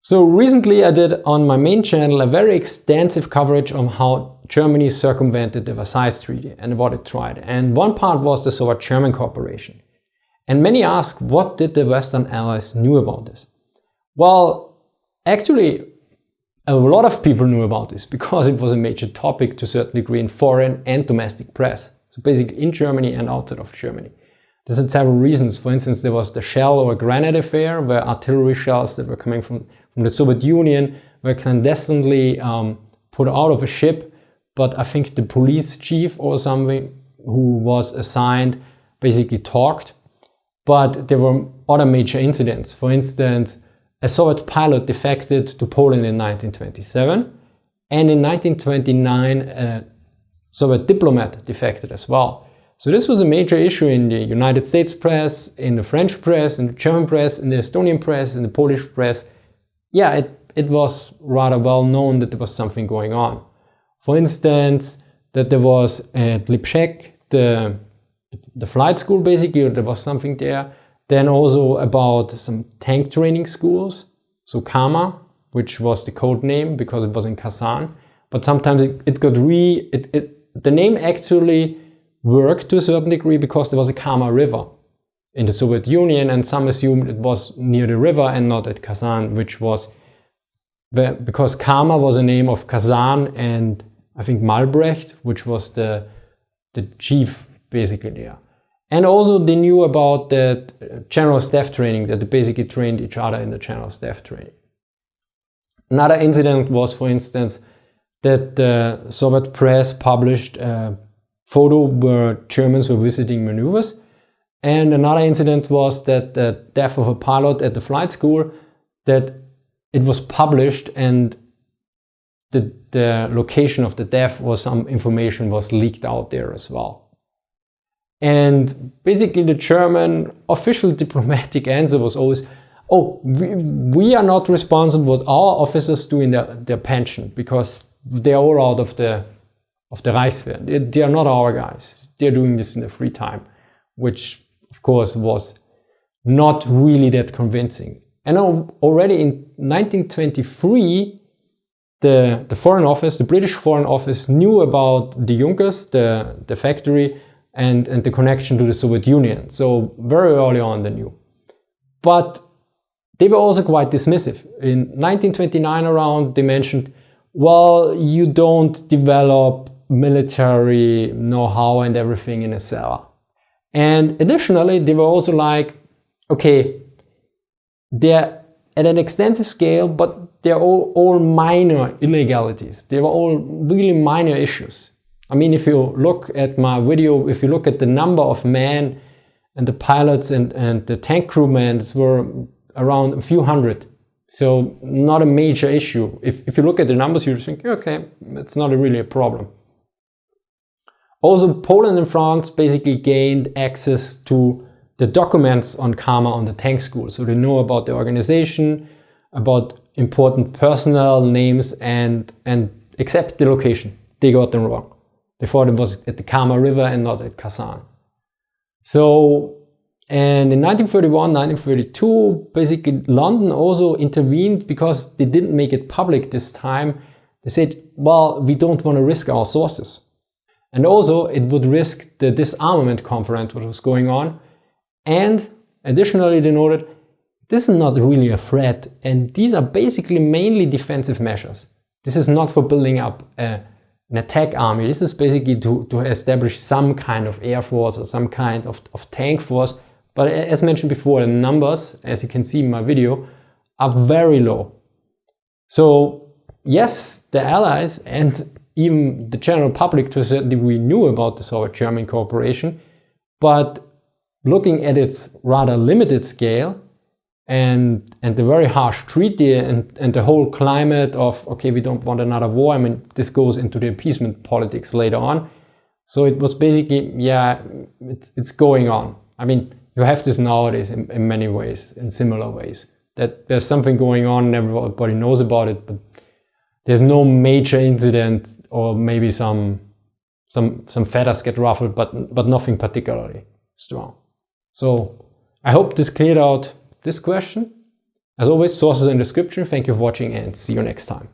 So recently I did on my main channel a very extensive coverage on how Germany circumvented the Versailles Treaty and what it tried. And one part was the Soviet-German cooperation. And many ask, what did the Western Allies knew about this? Well, actually, a lot of people knew about this because it was a major topic to a certain degree in foreign and domestic press. So basically in Germany and outside of Germany. This had several reasons. For instance, there was the shell or granite affair, where artillery shells that were coming from the Soviet Union were clandestinely put out of a ship. But I think the police chief or something who was assigned basically talked. But there were other major incidents. For instance, a Soviet pilot defected to Poland in 1927. And in 1929, a Soviet diplomat defected as well. So this was a major issue in the United States press, in the French press, in the German press, in the Estonian press, in the Polish press. Yeah, it was rather well known that there was something going on. For instance, that there was at Lipczek, the flight school basically, or there was something there. Then also about some tank training schools, so Kama, which was the code name because it was in Kazan. But sometimes the name actually worked to a certain degree because there was a Kama river in the Soviet Union, and some assumed it was near the river and not at Kazan, which was because Kama was a name of Kazan and I think Malbrecht, which was the chief basically there. And also they knew about that general staff training, that they basically trained each other in the general staff training. Another incident was, for instance, that the Soviet press published a photo where Germans were visiting maneuvers. And another incident was that the death of a pilot at the flight school, that it was published and the location of the death or some information was leaked out there as well. And basically the German official diplomatic answer was always, oh, we are not responsible what our officers do in their pension because they are all out of the Reichswehr. They are not our guys. They're doing this in their free time, which of course was not really that convincing. And already in 1923, the Foreign Office, the British Foreign Office, knew about the Junkers, the factory, and the connection to the Soviet Union. So very early on they knew. But they were also quite dismissive. In 1929 around, they mentioned, well, you don't develop military know-how and everything in a cellar. And additionally, they were also like, okay, they're at an extensive scale, but they're all minor illegalities. They were all really minor issues. I mean, if you look at my video, if you look at the number of men and the pilots and the tank crewmen, were around a few hundred. So not a major issue. If you look at the numbers, you think, okay, it's not really a problem. Also, Poland and France basically gained access to the documents on Kama on the tank school. So they know about the organization, about important personnel names, and except the location. They got them wrong. They thought it was at the Kama River and not at Kazan. So, and in 1931, 1932, basically London also intervened because they didn't make it public this time. They said, well, we don't want to risk our sources. And also it would risk the disarmament conference which was going on. And additionally, they noted, this is not really a threat. And these are basically mainly defensive measures. This is not for building up an attack army. This is basically to establish some kind of air force or some kind of tank force. But as mentioned before, the numbers, as you can see in my video, are very low. So yes, the Allies and even the general public to a certain degree knew about the Soviet-German cooperation, but looking at its rather limited scale and the very harsh treaty and the whole climate of, okay, we don't want another war. I mean, this goes into the appeasement politics later on. So it was basically, yeah, it's going on. I mean, you have this nowadays in many ways, in similar ways, that there's something going on and everybody knows about it, but there's no major incident or maybe some feathers get ruffled, but nothing particularly strong. So I hope this cleared out this question. As always, sources in the description. Thank you for watching and see you next time.